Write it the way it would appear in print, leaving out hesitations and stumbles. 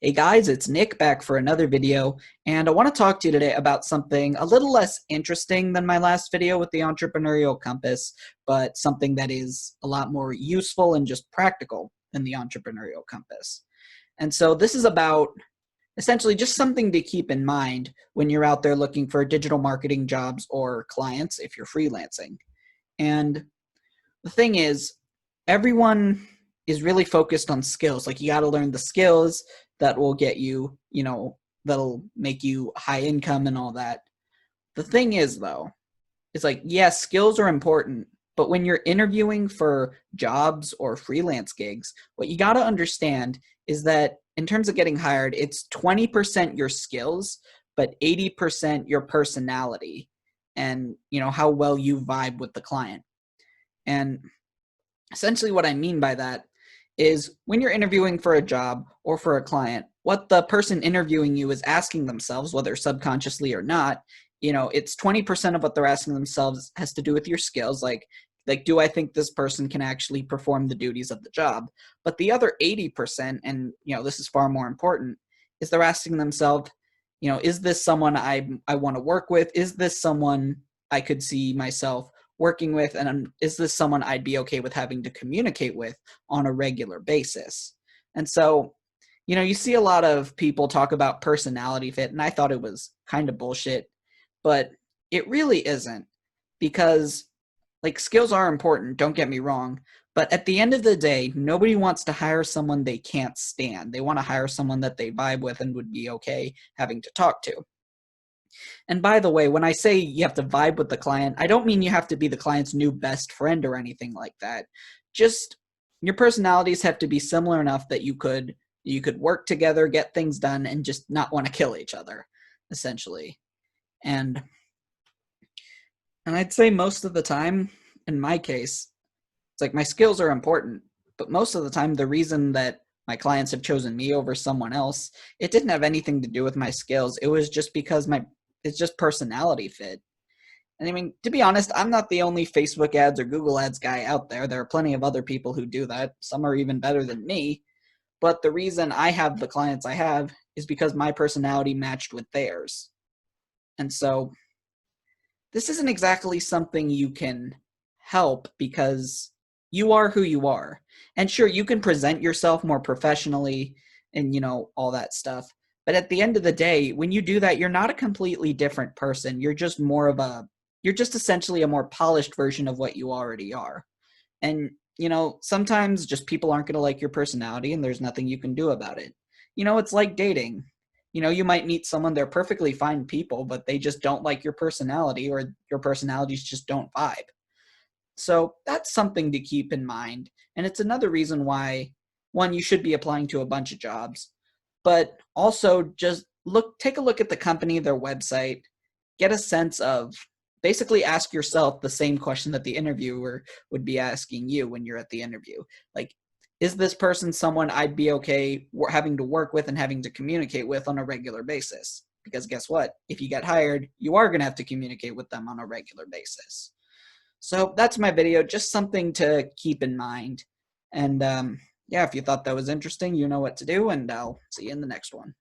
Hey guys, it's Nick back for another video, and I want to talk to you today about something a little less interesting than my last video with the entrepreneurial compass, but something that is a lot more useful and just practical than the entrepreneurial compass. And so this is about essentially just something to keep in mind when you're out there looking for digital marketing jobs or clients if you're freelancing. And the thing is, everyone is really focused on skills. Like you got to learn the skills that will get you, that'll make you high income and all that. The thing is, though, is like, yes, skills are important, but when you're interviewing for jobs or freelance gigs, what you got to understand is that in terms of getting hired, it's 20% your skills, but 80% your personality and, how well you vibe with the client. And essentially what I mean by that is when you're interviewing for a job or for a client, what the person interviewing you is asking themselves, whether subconsciously or not, it's 20% of what they're asking themselves has to do with your skills. Like, do I think this person can actually perform the duties of the job? But the other 80%, and this is far more important, is they're asking themselves, is this someone I want to work with? Is this someone I could see myself working with, and is this someone I'd be okay with having to communicate with on a regular basis? And so, you see a lot of people talk about personality fit, and I thought it was kind of bullshit, but it really isn't, because like skills are important, don't get me wrong, but at the end of the day, nobody wants to hire someone they can't stand. They want to hire someone that they vibe with and would be okay having to talk to. And by the way, when I say you have to vibe with the client, I don't mean you have to be the client's new best friend or anything like that. Just your personalities have to be similar enough that you could work together, get things done, and just not want to kill each other, essentially. And I'd say most of the time, in my case, it's like my skills are important, but most of the time the reason that my clients have chosen me over someone else, it didn't have anything to do with my skills. It was just because it's just personality fit. And I mean, to be honest, I'm not the only Facebook ads or Google ads guy out there. There are plenty of other people who do that. Some are even better than me. But the reason I have the clients I have is because my personality matched with theirs. And so this isn't exactly something you can help because you are who you are. And sure, you can present yourself more professionally and, all that stuff. But at the end of the day, when you do that, you're not a completely different person. You're just essentially a more polished version of what you already are. And, sometimes just people aren't going to like your personality and there's nothing you can do about it. It's like dating. You might meet someone, they're perfectly fine people, but they just don't like your personality or your personalities just don't vibe. So that's something to keep in mind. And it's another reason why, one, you should be applying to a bunch of jobs, but also just take a look at the company, their website, get a sense of, basically ask yourself the same question that the interviewer would be asking you when you're at the interview. Like, is this person someone I'd be okay having to work with and having to communicate with on a regular basis? Because guess what? If you get hired, you are going to have to communicate with them on a regular basis. So that's my video, just something to keep in mind. And yeah, if you thought that was interesting, you know what to do, and I'll see you in the next one.